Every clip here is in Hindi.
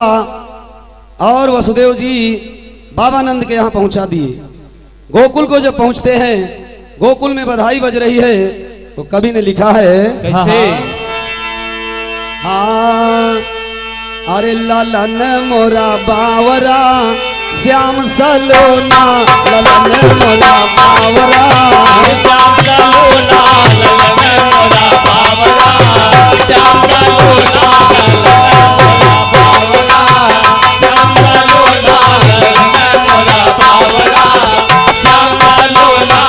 और वसुदेव जी बाबानंद के यहाँ पहुंचा दिए। गोकुल को जब पहुंचते हैं, गोकुल में बधाई बज रही है, तो कवि ने लिखा है कैसे? हाँ, अरे लालन मोरा बावरा श्याम सलोना, ललन मोरा बावरा श्याम सलोना, ललन मोरा बावरा, श्याम सलोना, ललन मोरा बावरा, श्याम सलोना, ललन मोरा बावरा, श्याम सलोना।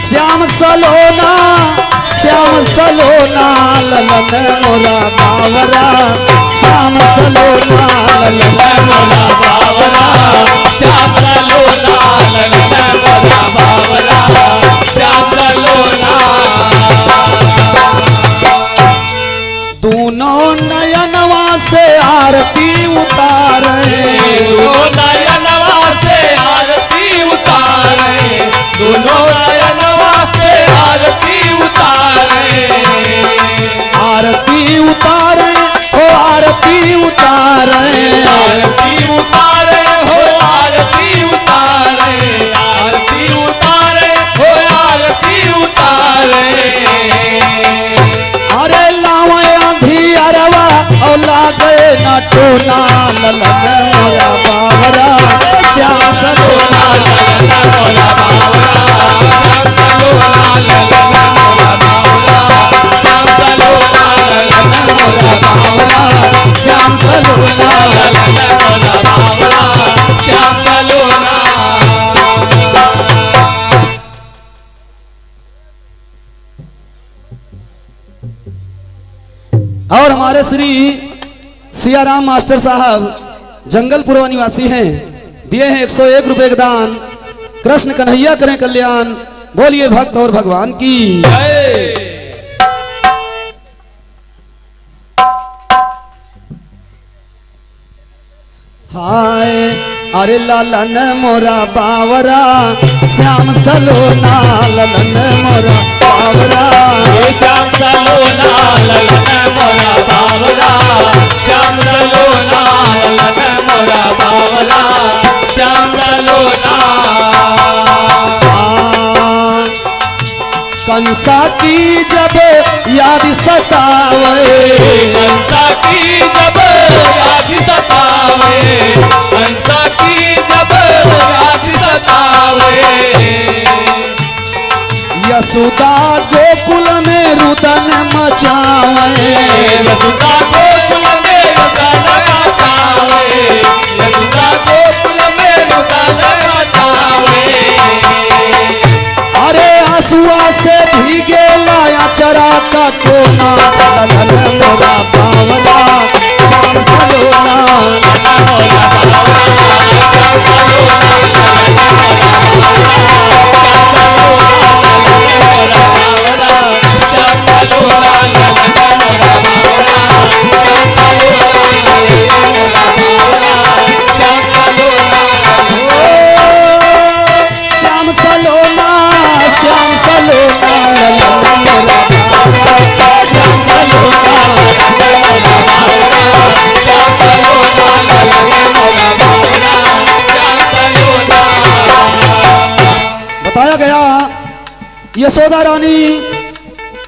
श्याम सलोना, श्याम सलोना, ललन मोरा बावरा, श्याम सलोना, ललन मोरा बावरा, श्याम सलोना, ललन मोरा बावरा, श्याम सलोना। दोनों नयनवा से आरती उतारे, दोनों नयनवा से आरती उतारे, दोनों नयनवा से आरती उतारे, आरती उतारे हो आरती उतारे, आरती उतारे हो आरती उतारे, आरती उतारे हो आरती उतारे। अरे लावे आंधी अरवा और लागे न टोना, ललन मोरा बावरा श्याम सलोना, ललन मोरा बावरा, श्याम सलोना, ललन मोरा बावरा, श्याम सलोना, ललन मोरा बावरा, श्याम सलोना, ललन मोरा बावरा, श्याम सलोना। और हमारे श्री सियाराम मास्टर साहब जंगलपुरवा निवासी हैं, दिए हैं 101 रुपए का दान। कृष्ण कन्हैया करें कल्याण, बोलिए भक्त और भगवान की। हाय अरे लालन मोरा बावरा श्याम सलोना, ललन मोरा बावरा, श्याम सलोना, ललन मोरा बावरा, श्याम सलोना, ललन मोरा बावरा, श्याम सलोना। कंसा की जब याद सतावे, कंसा की जब याद सतावे, कंसा की जब याद सतावे, यशोदा गोकुल में रुदन मचावे, यशोदा गोकुल में रुदन मचावे, यशोदा गोकुल में रुदन मचावे। अरे आंसुआ से भीगे लाया चरा का कोना, ललन मोरा बावरा श्याम सलोना, ललन मोरा बावरा, श्याम सलोना, ललन मोरा बावरा, श्याम सलोना, ललन मोरा बावरा, श्याम सलोना, ललन मोरा बावरा, श्याम सलोना, ललन मोरा बावरा, श्याम सलोना। श्याम सलोना, श्याम सलोना, ललन मोरा बावरा, श्याम सलोना, ललन मोरा बावरा, श्याम सलोना, ललन मोरा बावरा, श्याम सलोना। बताया गया यशोदा रानी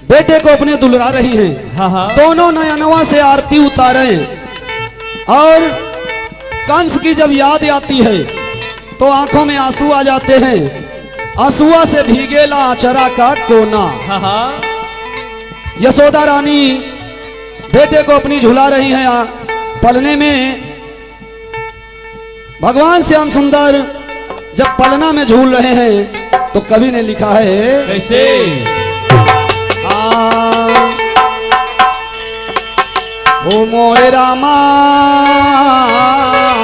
बेटे को अपने दुलरा रही हैं, दोनों नयनवा से आरती उतारे, और कंस की जब याद आती है तो आंखों में आंसू आ जाते हैं, आंसुआ से भीगेला आचरा का कोना। यशोदा रानी बेटे को अपनी झुला रही हैं पलने में। भगवान श्याम सुंदर जब पलना में झूल रहे हैं तो कवि ने लिखा है कैसे? ओ मोरे रामा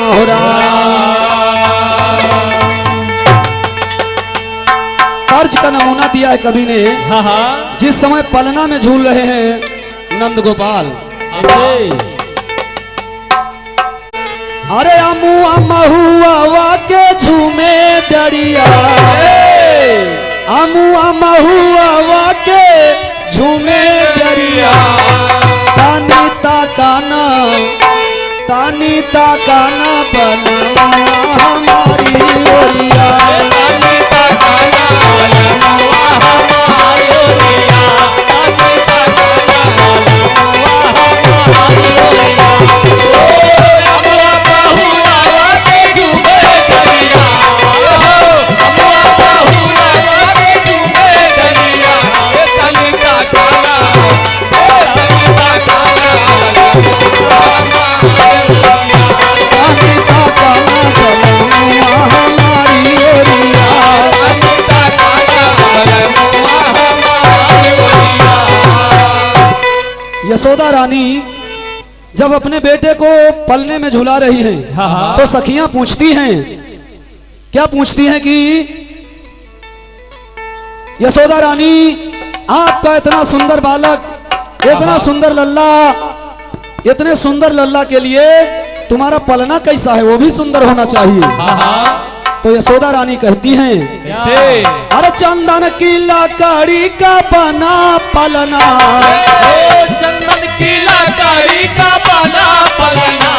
हो तर्ज का नमूना दिया है कवि ने। जिस समय पलना में झूल रहे हैं नंद गोपाल, अरे अमुआ महुआ के झूमे डरिया, अमुआ महुआ के झूमे डरिया, तानी ताका ताकाना तानी ताकाना बनवा हमारी ओरिया। यशोदा रानी जब अपने बेटे को पलने में झुला रही हैं, तो सखियां पूछती हैं, क्या पूछती हैं कि यशोदा रानी आपका इतना सुंदर बालक, इतना सुंदर लल्ला, इतने सुंदर लल्ला के लिए तुम्हारा पलना कैसा है, वो भी सुंदर होना चाहिए। तो यशोदा रानी कहती हैं, अरे चंदन की लकड़ी का बना पलना, चंदन की लकड़ी का बना पलना,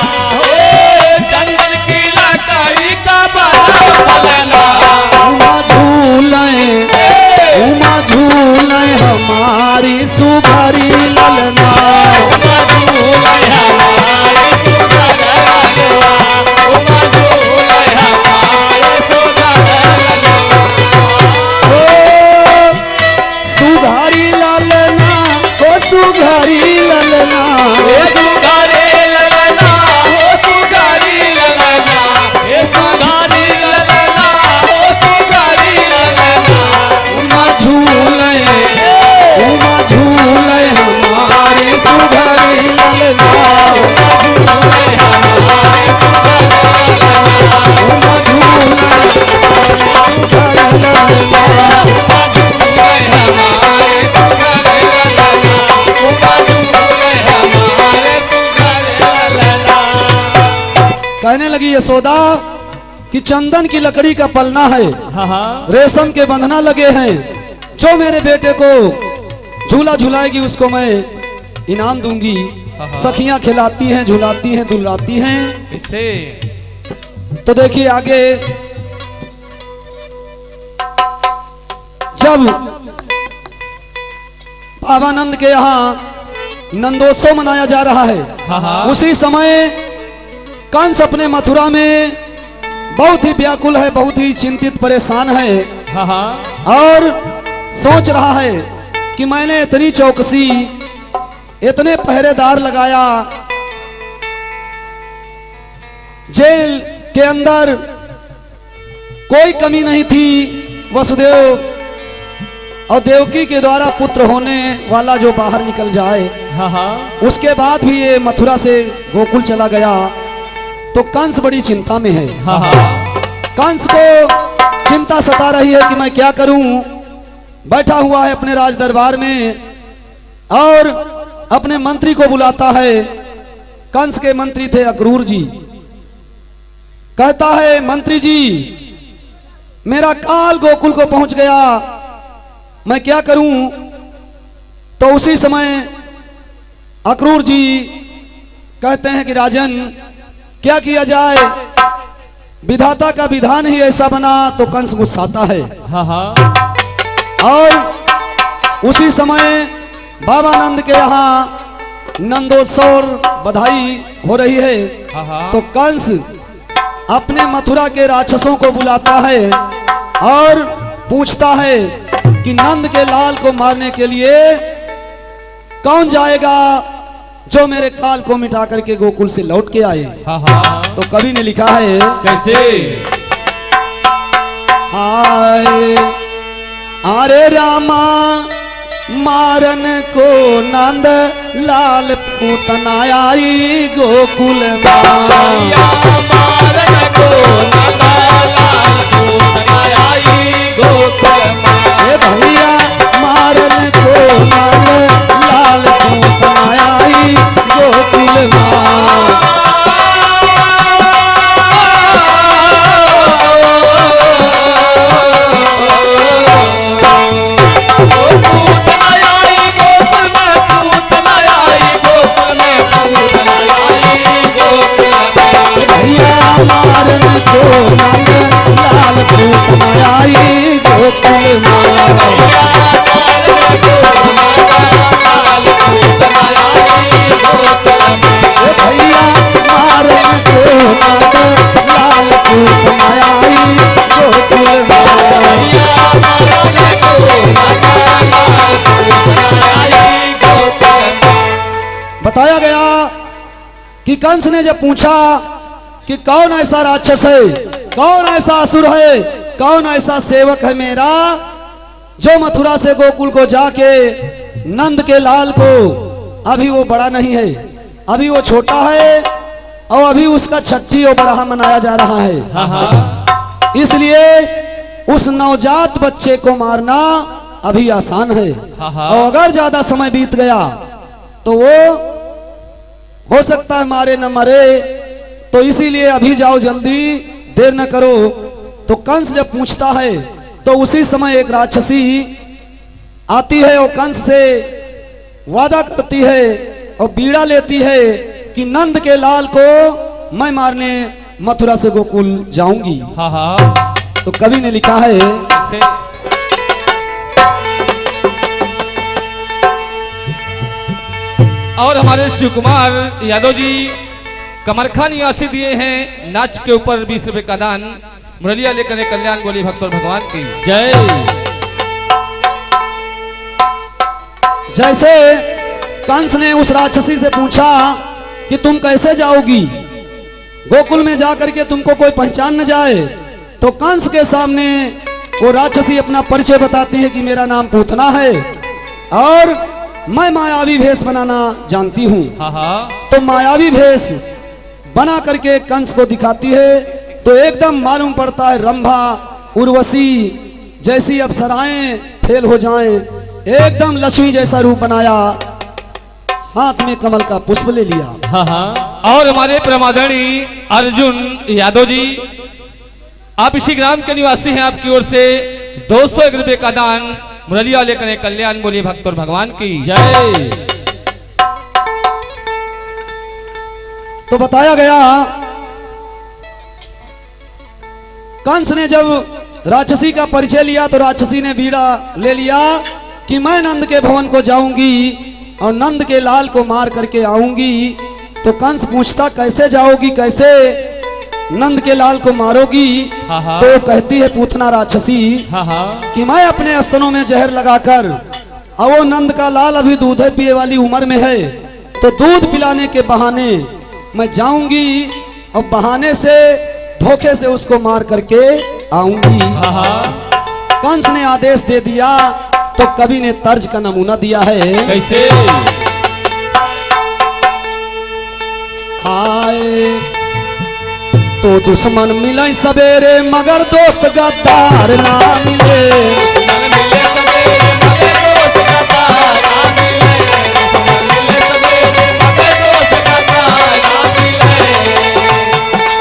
चंदन की लकड़ी का बना पलना। उमा झूले हमारी सुभरी ललना, उमा झूले हमारी सुभरी ललना, उमा झूले हमारी सुभरी ललना। ओ सुघरी ललना, ओ सुघरी ललना, हे सुघरी ललना, हो सुघरी ललना, हे सुघरी ललना, हो सुघरी ललना। उमा झूले हमारी सुघरी ललना, उमा झूले सुघरी ललना। कहने लगी यशोदा कि चंदन की लकड़ी का पलना है, रेशम के बंधना लगे हैं, जो मेरे बेटे को झूला झुलाएगी उसको मैं इनाम दूंगी। सखियां खिलाती हैं, झुलाती हैं, दुलाती हैं। इसे तो देखिए आगे, जब बाबानंद के यहाँ नंदोत्सव मनाया जा रहा है, उसी समय कंस अपने मथुरा में बहुत ही व्याकुल है, बहुत ही चिंतित परेशान है, और सोच रहा है कि मैंने इतनी चौकसी, इतने पहरेदार लगाया, जेल के अंदर कोई कमी नहीं थी। वसुदेव और देवकी के द्वारा पुत्र होने वाला जो बाहर निकल जाए, उसके बाद भी ये मथुरा से गोकुल चला गया, तो कंस बड़ी चिंता में है। कंस को चिंता सता रही है कि मैं क्या करूं। बैठा हुआ है अपने राज दरबार में और अपने मंत्री को बुलाता है। कंस के मंत्री थे अक्रूर जी। कहता है, मंत्री जी मेरा काल गोकुल को पहुंच गया, मैं क्या करूं। तो उसी समय अक्रूर जी कहते हैं कि राजन क्या किया जाए, विधाता का विधान ही ऐसा बना। तो कंस गुस्साता है। और उसी समय बाबानंद के यहाँ नंदोत्सव बधाई हो रही है। तो कंस अपने मथुरा के राक्षसों को बुलाता है और पूछता है कि नंद के लाल को मारने के लिए कौन जाएगा जो मेरे काल को मिटा करके गोकुल से लौट के आए। तो कवि ने लिखा है कैसे, आए अरे रामा मारन को नंद लाल पूतना आई गोकुल मारन को नंद लाल पूतना आई गोकुल ए भैया मारन को नंद लाल पूतना आई गोकुल आई गोकुल में भैया मारन को नंद लाल पूतना आई गोकुल में। भैया मारन को नंद लाल पूतना आई गोकुल में। बताया गया कि कंस ने जब पूछा कि कौन ऐसा राक्षस है, कौन ऐसा असुर है, कौन ऐसा सेवक है मेरा जो मथुरा से गोकुल को जाके नंद के लाल को, अभी वो बड़ा नहीं है, अभी वो छोटा है और अभी उसका छठी और बड़ा मनाया जा रहा है, इसलिए उस नवजात बच्चे को मारना अभी आसान है। और अगर ज्यादा समय बीत गया तो वो हो सकता है मारे न मरे, तो इसीलिए अभी जाओ जल्दी, देर न करो। तो कंस जब पूछता है तो उसी समय एक राक्षसी आती है और कंस से वादा करती है और बीड़ा लेती है कि नंद के लाल को मैं मारने मथुरा से गोकुल जाऊंगी। तो कवि ने लिखा है और हमारे शिव कुमार यादव जी कमरखा निवासी दिए हैं नाच के ऊपर 20 रुपए का दान। मुरलिया लेकर कल्याण बोली भक्त और भगवान की जय। जैसे कंस ने उस राक्षसी से पूछा कि तुम कैसे जाओगी गोकुल में जाकर के, तुमको कोई पहचान न जाए, तो कंस के सामने वो राक्षसी अपना परिचय बताती है कि मेरा नाम पूतना है और मैं मायावी भेष बनाना जानती हूँ। तो मायावी भेष बना करके कंस को दिखाती है तो एकदम मालूम पड़ता है रंभा उर्वशी जैसी अप्सराएं फेल हो जाएं, एकदम लक्ष्मी जैसा रूप बनाया, हाथ में कमल का पुष्प ले लिया। और हमारे प्रमादरणीय अर्जुन यादव जी, आप इसी ग्राम के निवासी हैं, आपकी ओर से 201 रुपए का दान। मुरलिया लेकर कल्याण बोलिए भक्त और भगवान की जय। तो बताया गया कंस ने जब राक्षसी का परिचय लिया तो राक्षसी ने बीड़ा ले लिया कि मैं नंद के भवन को जाऊंगी और नंद के लाल को मार करके आऊंगी। तो कंस पूछता कैसे जाओगी, कैसे नंद के लाल को मारोगी? तो कहती है पूतना राक्षसी कि मैं अपने स्तनों में जहर लगाकर, और वो नंद का लाल अभी दूध पिए वाली उम्र में है, तो दूध पिलाने के बहाने मैं जाऊंगी और बहाने से धोखे से उसको मार करके आऊंगी। कंस ने आदेश दे दिया तो कवि ने तर्ज का नमूना दिया है कैसे? आए तो दुश्मन मिले सवेरे मगर दोस्त गद्दार ना मिले।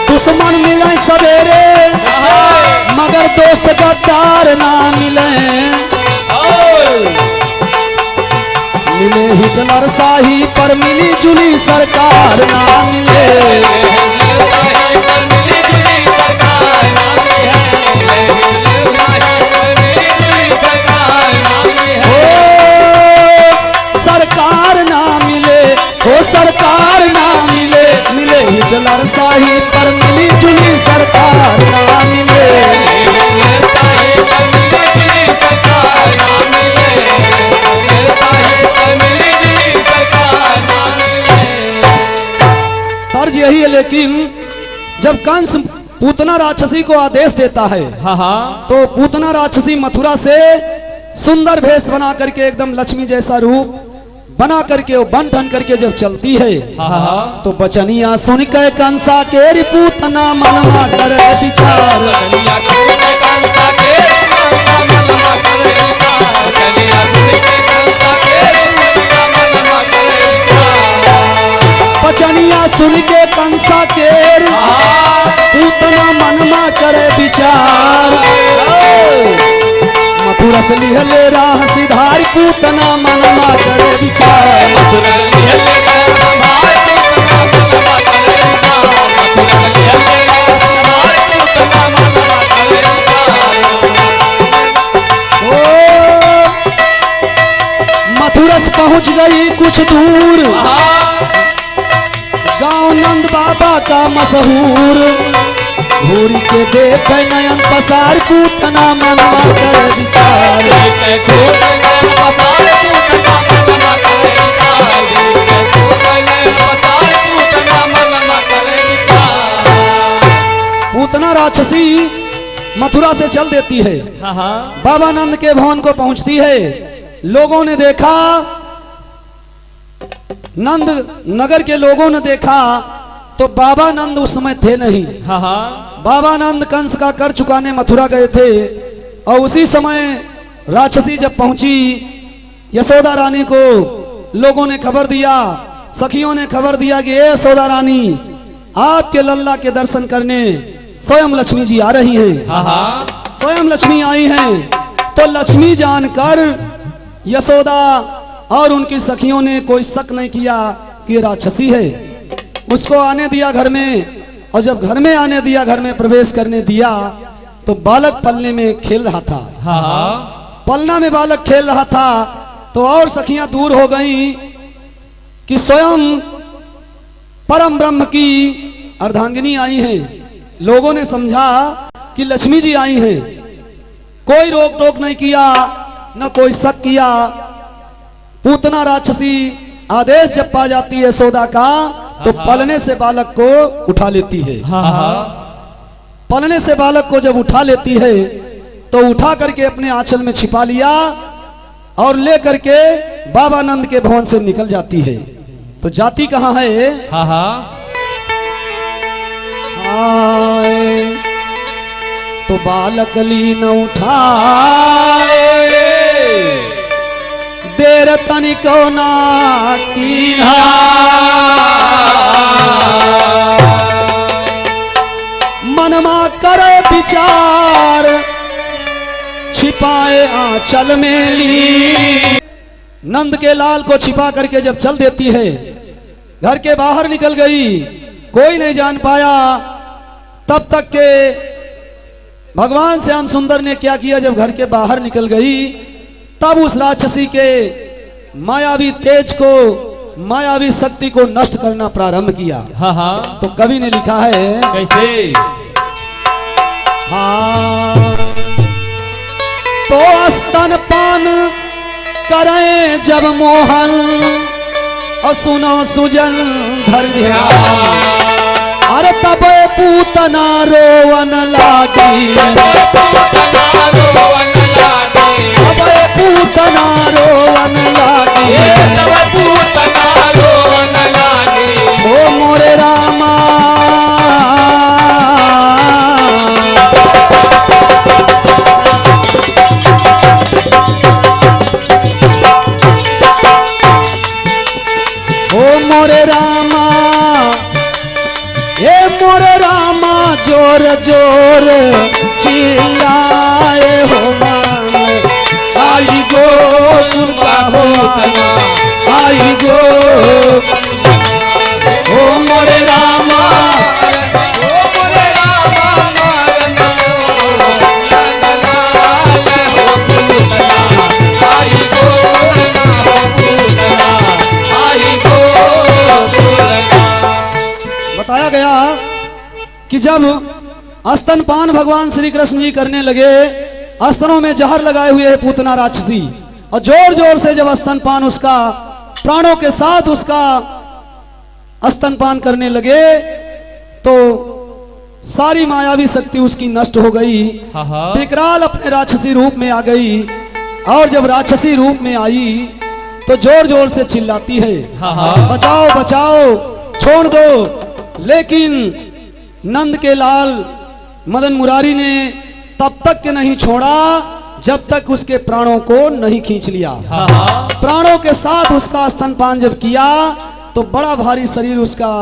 दुश्मन मिले सवेरे मगर दोस्त गद्दार ना मिले। मिले हिटलर शाही पर मिली जुली सरकार ना मिले। सरकार ना मिले, हो सरकार ना मिले, मिले हिटलर शाही पर मिली जुली सरकार ना मिले। तर्ज यही है, लेकिन जब कंस पूतना राक्षसी को आदेश देता है तो पूतना राक्षसी मथुरा से सुंदर भेष बना करके एकदम लक्ष्मी जैसा रूप बना करके वो बन ठन करके जब चलती है तो बचनिया सुन के कंसा के पूतना मनमा कर विचार। बचनिया सुन के कंसा के पूतना मनमा करे विचार। मथुरा से लिहले राह सिधार पूतना मनमा करे विचार। बाबा का मशहूर, घूरी के देख नयन पसार पूतना मनवा कर विचार। पूतना राक्षसी मथुरा से चल देती है, बाबा नंद के भवन को पहुंचती है। लोगों ने देखा, नंद नगर के लोगों ने देखा तो बाबा नंद उस समय थे नहीं। बाबा नंद कंस का कर चुकाने मथुरा गए थे और उसी समय राक्षसी जब पहुंची, यशोदा रानी को लोगों ने खबर दिया, सखियों ने खबर दिया कि ये यशोदा रानी, आपके लल्ला के दर्शन करने स्वयं लक्ष्मी जी आ रही हैं। स्वयं लक्ष्मी आई हैं। तो लक्ष्मी जानकर यशोदा और उनकी सखियों ने कोई शक नहीं किया कि ये राक्षसी है। उसको आने दिया घर में, और जब घर में आने दिया, घर में प्रवेश करने दिया, तो बालक पलने में खेल रहा था। पलना में बालक खेल रहा था। तो और सखियां दूर हो गईं कि स्वयं परम ब्रह्म की अर्धांगिनी आई हैं। लोगों ने समझा कि लक्ष्मी जी आई हैं। कोई रोक टोक नहीं किया, न कोई शक किया। पूतना राक्षसी आदेश जब पा जाती है यशोदा का, तो पलने से बालक को उठा लेती है। पलने से बालक को जब उठा लेती है तो उठा करके अपने आंचल में छिपा लिया और ले करके बाबा नंद के भवन से निकल जाती है। तो जाती कहाँ है? तो बालक लीन उठाए, देर तनिको ना कीन्हा, मनमा करे विचार, छिपाए आंचल में ली। नंद के लाल को छिपा करके जब चल देती है, घर के बाहर निकल गई, कोई नहीं जान पाया। तब तक के भगवान श्याम सुंदर ने क्या किया, जब घर के बाहर निकल गई, तब उस राक्षसी के मायावी तेज को, मायावी शक्ति को नष्ट करना प्रारंभ किया। तो कवि ने लिखा है कैसे? तो स्तनपान करें जब मोहन, और सुनो सुजन धर ध्यान, अरे तब पूतना रोवन लागी, तब पूतना रोवन लागी, ओ मोरे रामा। ओ मोरे रामा, ए मोरे रामा, जोर जोर चिल्लाए हो मन, आई गो दुर्गा होतना, आई गो, ओ मोरे रामा, बताया गया कि जब स्तनपान भगवान श्री कृष्ण जी करने लगे, स्तनों में जहर लगाए हुए है पूतना राक्षसी, और जोर जोर से जब स्तनपान उसका प्राणों के साथ उसका स्तनपान करने लगे, तो सारी मायावी शक्ति उसकी नष्ट हो गई। विकराल अपने राक्षसी रूप में आ गई, और जब राक्षसी रूप में आई तो जोर जोर से चिल्लाती है, बचाओ बचाओ, छोड़ दो। लेकिन नंद के लाल मदन मुरारी ने तब तक के नहीं छोड़ा जब तक उसके प्राणों को नहीं खींच लिया। प्राणों के साथ उसका स्तनपान जब किया तो बड़ा भारी शरीर उसका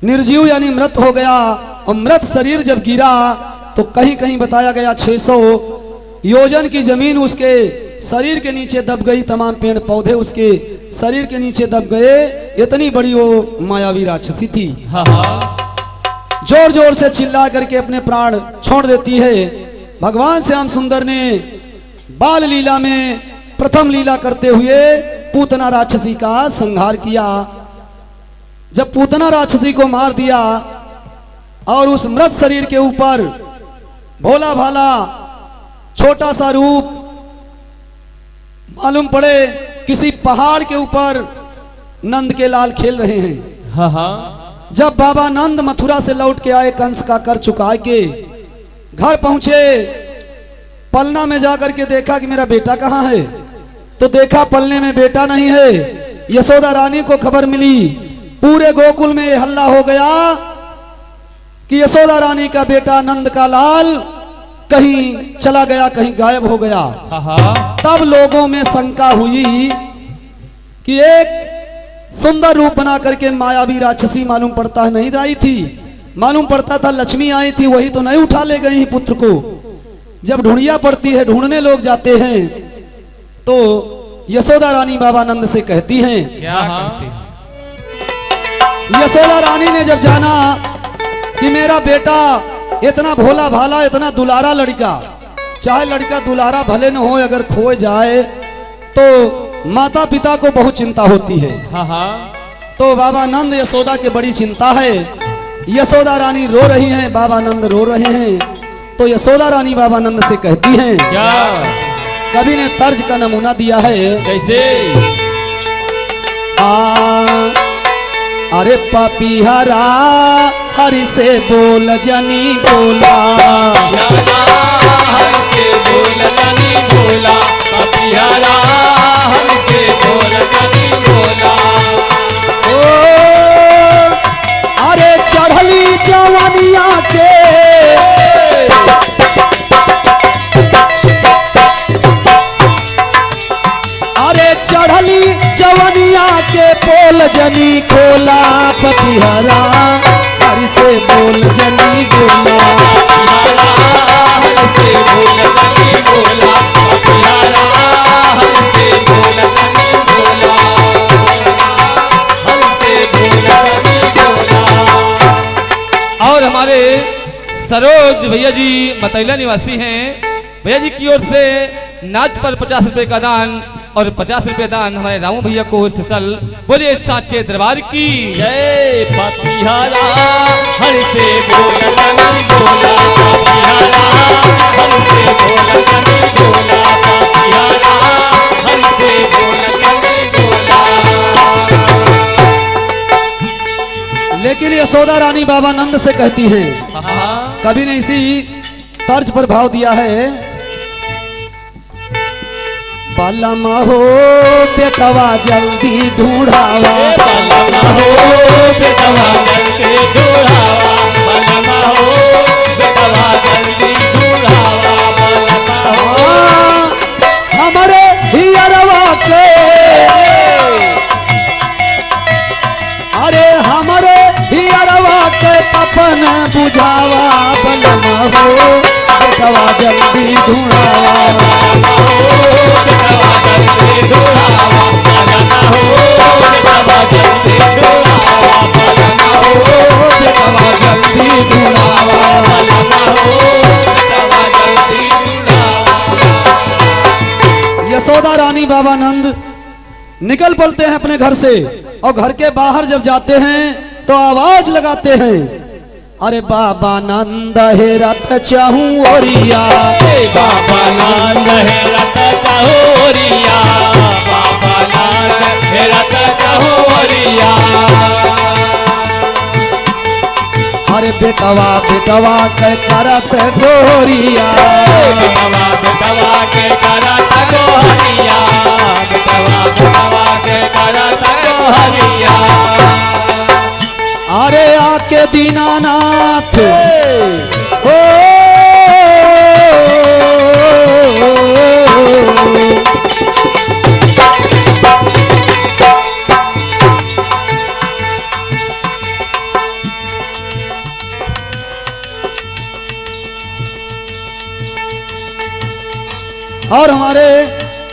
निर्जीव यानी मृत हो गया, और मृत शरीर जब गिरा तो कहीं कहीं बताया गया 600 योजन की जमीन उसके शरीर के नीचे दब गई, तमाम पेड़ पौधे उसके शरीर के नीचे दब गए। इतनी बड़ी वो मायावी राक्षसी थी। जोर जोर से चिल्ला करके अपने प्राण छोड़ देती है। भगवान श्याम सुंदर ने बाल लीला में प्रथम लीला करते हुए पूतना राक्षसी का संहार किया। जब पूतना राक्षसी को मार दिया और उस मृत शरीर के ऊपर भोला भाला छोटा सा रूप मालूम पड़े किसी पहाड़ के ऊपर नंद के लाल खेल रहे हैं। हाँ हाँ। जब बाबा नंद मथुरा से लौट के आए, कंस का कर चुका के घर पहुंचे, पलना में जाकर के देखा कि मेरा बेटा कहाँ है, तो देखा पलने में बेटा नहीं है। यशोदा रानी को खबर मिली, पूरे गोकुल में यह हल्ला हो गया कि यशोदा रानी का बेटा नंद का लाल कहीं चला गया, कहीं गायब हो गया। तब लोगों में शंका हुई कि एक सुंदर रूप बना करके मायावी राक्षसी मालूम पड़ता है नहीं आई थी, मालूम पड़ता था लक्ष्मी आई थी, वही तो नहीं उठा ले गई पुत्र को। जब ढूंढिया पड़ती है, ढूंढने लोग जाते हैं, तो यशोदा रानी बाबा नंद से कहती हैं, क्या कहती हैं? यशोदा रानी ने जब जाना कि मेरा बेटा इतना भोला भाला, इतना दुलारा लड़का, चाहे लड़का दुलारा भले न हो, अगर खो जाए तो माता पिता को बहुत चिंता होती है। तो बाबा नंद यशोदा के बड़ी चिंता है। यशोदा रानी रो रही हैं, बाबा नंद रो रहे हैं। तो यशोदा रानी बाबा नंद से कहती हैं, क्या? कवि ने तर्ज का नमूना दिया है, कैसे? अरे पपीहरा हरि से बोल जनी बोला, हरि से बोल जनी बोला, पपीहरा हरि से बोल जनी बोला। ओ अरे चढ़ली जवानिया के, अरे चढ़ली जवानिया के पोल जनी खोला, पपीहरा हरि से बोल जनी बोला, हरि से बोल जनी बोला, पपीहरा हरि से बोल जनी बोला, हरि से बोल जनी बोला। और हमारे सरोज भैया जी मतैला निवासी हैं, भैया जी की ओर से नाच पर 50 रुपए का दान और 50 रुपए दान हमारे रामू भैया को स्पेशल। बोलिए साचे दरबार की जय। पपीहरा हरि से बोल जनी बोला, पपीहरा हरि से बोल जनी बोला, पपीहरा हरि से बोल जनी बोला। लेकिन यशोदा रानी बाबा नंद से कहती हैं, कवि ने इसी तर्ज पर भाव दिया है, पलमा हो बेटवा जल्दी ढूंढावा, पलमा हो बेटवा जल्दी ढूंढावा, पलमा हो बेटवा जल्दी ढूंढावा, पलमा हो हमारे हियरवा के, अरे हमारे हियरवा के तपन बुझावा, पलमा हो बेटवा जल्दी ढूंढावा, यशोदा रानी बाबा नंद निकल पड़ते हैं अपने घर से, और घर के बाहर जब जाते हैं तो आवाज लगाते हैं, अरे बाबा नंद हेरत चाहूं ओरिया, बाबा नंद हेरत चाहूं ओरिया, बाबा नंद हेरत चाहूं ओरिया। अरे बेटवा बेटवा के करत गोरिया, बेटवा बेटवा के करत गोरिया, बेटवा बेटवा के करत गोरिया। अरे आके दीनानाथ हो, और हमारे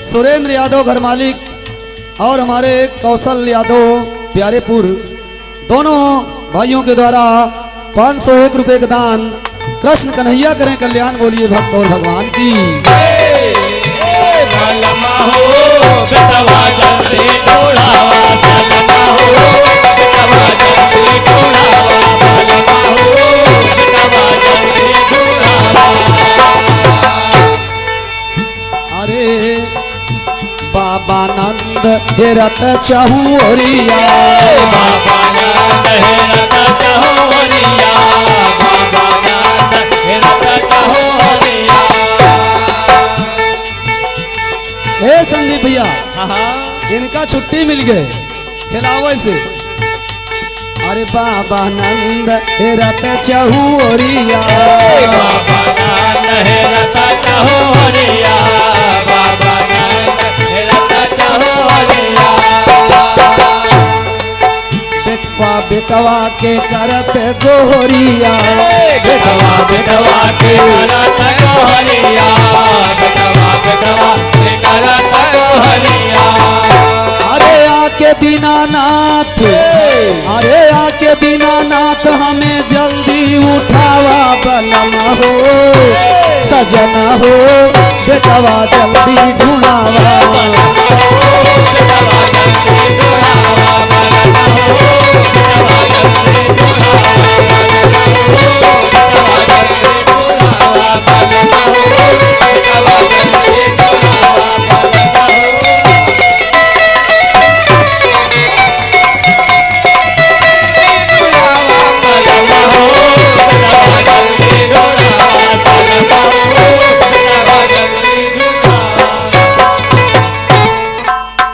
सुरेंद्र यादव घर मालिक और हमारे कौशल यादव प्यारेपुर दोनों भाइयों के द्वारा 501 रुपए का दान कृष्ण कन्हैया करें कल्याण। बोलिए भक्त और भगवान की। हो हेरत चाहूं ओरिया, बाबा नंद हेरत चहोरिया, बाबा नंद हेरत चहोरिया। हे संदीप भैया हाँ इनका छुट्टी मिल गए खिलावे से। अरे बाबा नंद हेरत चाहूं ओरिया, बाबा नंद हेरत चहोरिया, बाबा नंद हेरत चहोरिया। बेटवा बेटवा के करत गोहरिया, बेटवा बेटवा के करत गोहरिया, बेटवा बेटवा के करत गोहरिया। अरे आके दीनानाथ, अरे आके दीनानाथ हमें जल्दी उठावा बलम हो, सजना हो बेटवा जल्दी ढूंढावा।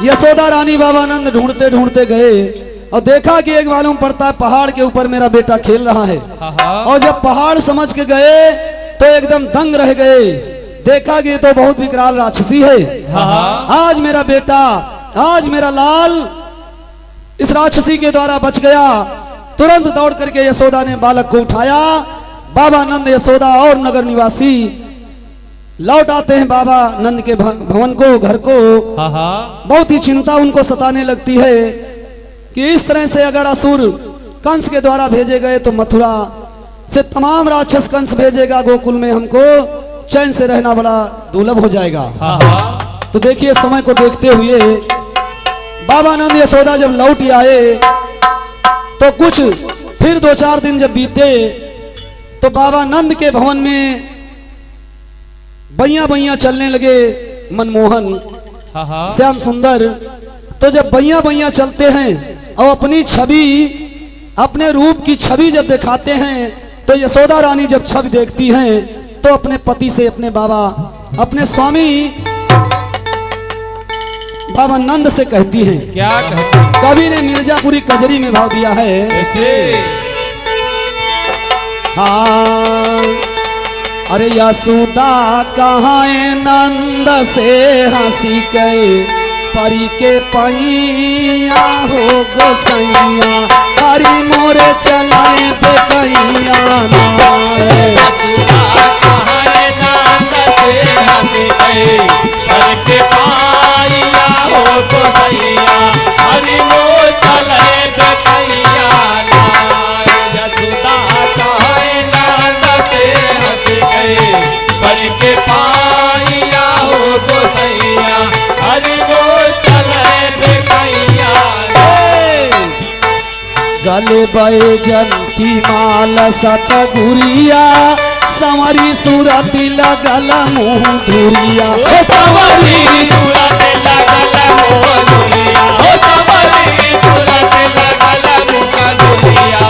यशोदा रानी बाबा नंद ढूंढते ढूंढते गए और देखा कि एक मालूम पड़ता है पहाड़ के ऊपर मेरा बेटा खेल रहा है। और जब पहाड़ समझ के गए तो एकदम दंग रह गए, देखा कि ये तो बहुत विकराल राक्षसी है। आज मेरा बेटा, आज मेरा लाल इस राक्षसी के द्वारा बच गया। तुरंत दौड़ करके यशोदा ने बालक को उठाया। बाबा नंद, यशोदा और नगर निवासी लौट आते हैं बाबा नंद के भवन को, घर को। बहुत ही चिंता उनको सताने लगती है कि इस तरह से अगर असुर कंस के द्वारा भेजे गए तो मथुरा से तमाम राक्षस कंस भेजेगा गोकुल में, हमको चैन से रहना बड़ा दुर्लभ हो जाएगा। तो देखिए समय को देखते हुए बाबा नंद यशोदा जब लौट आए तो कुछ फिर 2-4 दिन जब बीते तो बाबा नंद के भवन में बैया बैया चलने लगे मनमोहन, श्याम सुंदर। तो जब बैया बैया चलते हैं और अपनी छवि, अपने रूप की छवि जब दिखाते हैं तो यशोदा रानी जब छवि देखती हैं तो अपने पति से, अपने बाबा, अपने स्वामी बाबा नंद से कहती हैं। क्या कहती? कवि ने मिर्जापुरी कजरी में भाव दिया है ऐसे। हाँ, अरे यशोदा कहाँ नंद से हंसी गए, परी के पैया हो गोसैया, हरी मोरे चलाए पे कैया गले बे जंती माल सतगुरिया, संवरी सूरती लगल मुँह धुरिया, संवरी सूरत लगल मुँह धुरिया, संवरी सूरत लगल मुँह धुरिया।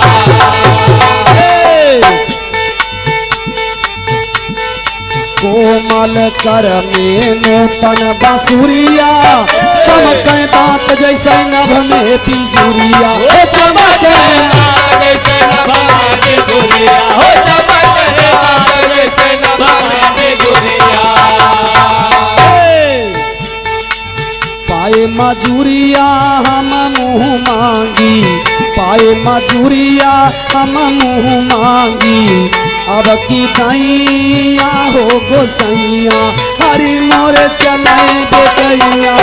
कोमल कर में नूतन बांसुरिया, चमके दांत जैसे नभ में पिजुरिया, चमके पाए मजूरिया हम मुँह मांगी, पाए मजूरिया हम मुँह मांगी, अब की दैया हो गोसैया, हरी मोरे चले बेटैया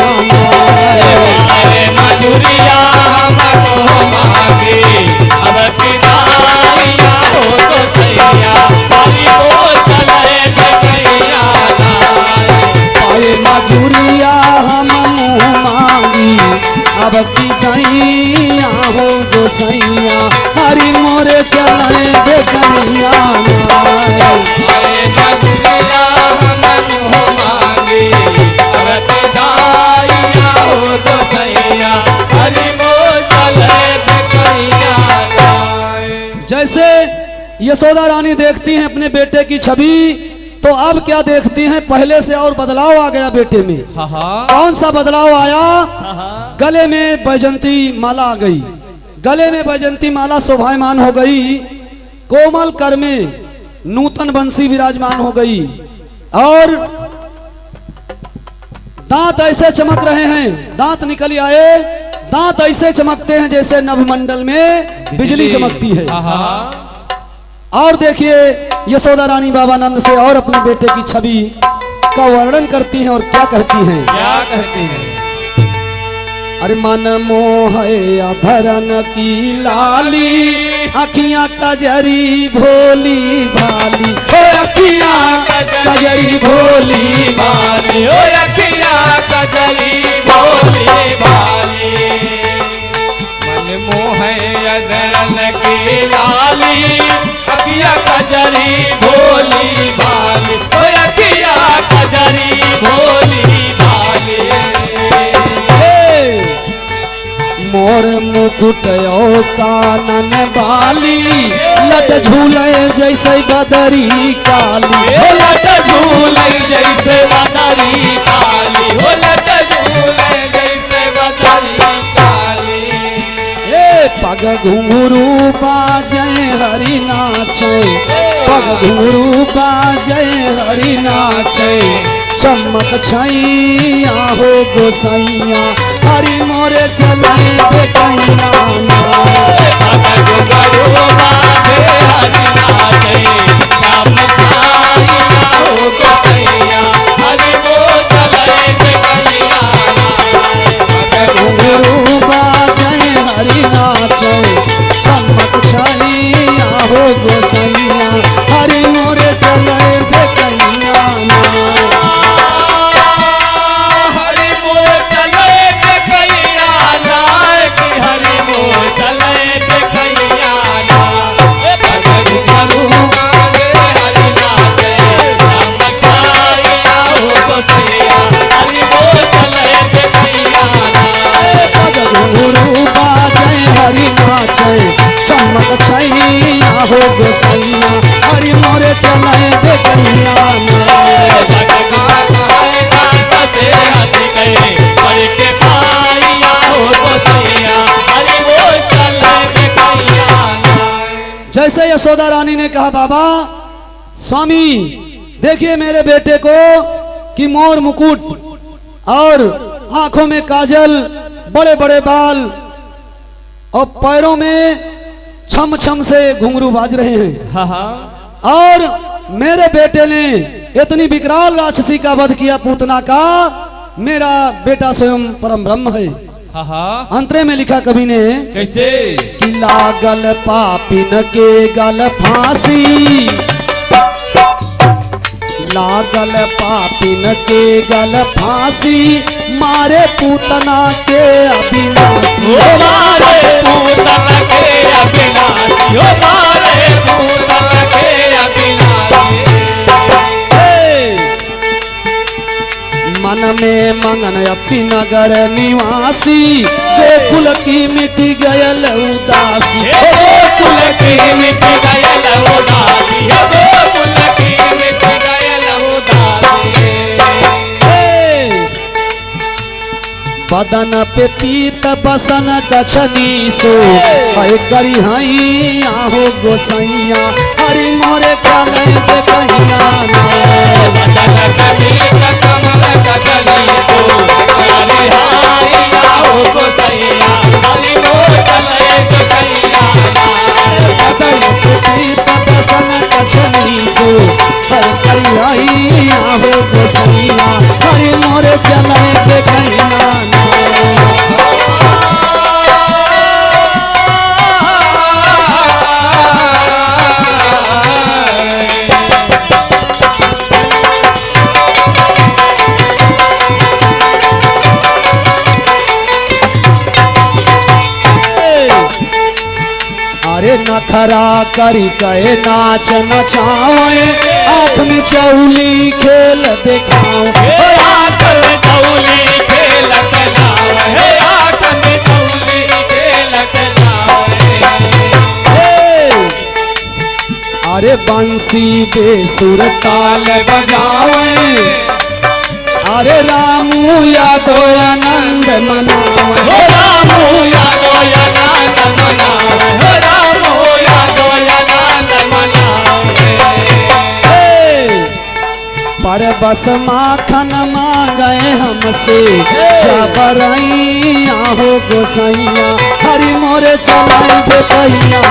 मधुरिया हमको मांगे, अब की दैया हो गोसैया, हरी मोरे चले बेटैया। पाए मजूरिया हम मुँह मांगी, अब की दैया हो गोसैया, हरी मोरे चले बेटैया। मांगे अब की दैया हो गोसैया, जैसे यशोदा रानी देखती हैं अपने बेटे की छवि, तो अब क्या देखती हैं, पहले से और बदलाव आ गया बेटे में। कौन सा बदलाव आया? गले में बैजंती माला आ गई, गले में बैजंती माला शोभायमान हो गई, कोमल कर में नूतन बंसी विराजमान हो गई, और दांत ऐसे चमक रहे हैं, दांत निकल आए, दांत ऐसे चमकते हैं जैसे नभमंडल में बिजली चमकती है। और देखिए यशोदा रानी बाबानंद से और अपने बेटे की छवि का वर्णन करती हैं और क्या कहती हैं? क्या कहती हैं? अरे मन मोहे अधरन की लाली, अखियां कजरी भोली भाली, ओ अखियां कजरी भोली भाली, ओ अखियां कजरी भोली भाली। मन मोहे अधरन की लाली, अखियां कजरी भोली भाली, ओ अखियां कजरी भोली भाली। मोर मुकुट ओ कानन बाली, लट झूले जैसे बदरी काली, लट झूले जैसे बदरी काली, हो लट झूले जैसे बदरी काली। पग घुंघरू बाजे हरि नाचे, पग घुंघरू बाजे हरि नाचे, चमक छैया हो गोसैया, हरि मोरे चले बेटैया। पग घुंघरू बाजे हरि नाचे, चमक छैया हो गोसैया, हरि मोरे चले बेटैया। पग घुंघरू बाजे हरि नाचे, चमक छैया हो गोसैया, हरि मोरे चले बेटैया। हरि मोर चले बेटैया ना, कि हरि मोर चले बेटैया ना। पग घुंघरू बाजे हरि नाचे, चमक छैया हो गोसैया, हरि मोर चले बेटैया ना। पग घुंघरू बाजे हरि नाचे, चमक छैया हो गोसैया, हरि मोरे चले बेटैया ना। जैसे यशोदा रानी ने कहा, बाबा स्वामी देखिए मेरे बेटे को कि मोर मुकुट और आंखों में काजल, बड़े बड़े बाल और पैरों में छम छम से घुंघरू बाज रहे हैं, और मेरे बेटे ने इतनी विकराल राक्षसी का वध किया पूतना का, मेरा बेटा स्वयं परम ब्रह्म है। अंतरे में लिखा कवि ने, कैसे? कि लागल पापिन के गल फांसी, लागल पापिन के गल फांसी, मारे पूतना के अविनाशी, मारे पूतना के अविनाशी, मारे पूतना के अविनाशी। मन में मंगन अपनी नगर निवासी, गोकुल की मिटी गयल उदासी, गोकुल की मिटी गयल उदासी, गोकुल की मिटी गयल उदासी। बदन पे पीत बसन कछनी सो, गरी हई आहो गोसैया, हरि मोरे काले बेकैया ना। बदन पे पीत कमल कछनी सो, गरी हई आहो गोसैया, हरि मोरे काले बेकैया ना। बदन पे पीत बसन कछनी सो, गरी हई आहो गोसैया, हरि मोरे चले बेकैया ना। अरे नखरा करी कहे नाच नचावे, आँख में चौली खेल दिखावे, आँख में चौली खेल दिखावे, आँख में चौली खेल दिखावे। अरे बंसी बेसुर ताल बजावे, अरे रामू यादव आनंद मनावे। हो रामो यादो आनंद मनावे, हो रामो यादो आनंद मनावे। पर बस माखन मांगे हमसे जबरैया हो गोसैया, हरि मोरे चलाए बेटैया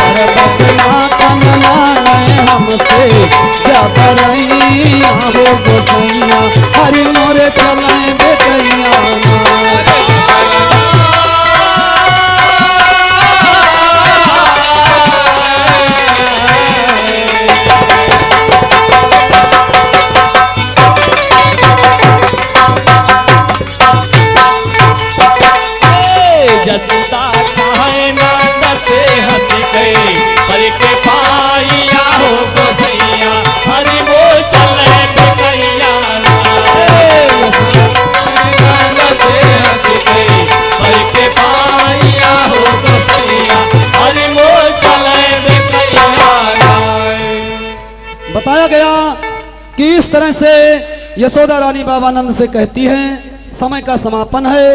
पर बस माखन मांगे हमसे जबरैया हो गोसैया, हरि मोरे चलाए बेटैया जसुदा खाए नंद से हंस गए, पर के पाइया हो गोसैया, हरि वो चले बेकैया नंद से हंस गए, पर के पाइया हो गोसैया, हरि वो चले बेकैया। बताया गया कि इस तरह से यशोदा रानी बाबानंद से कहती हैं, समय का समापन है।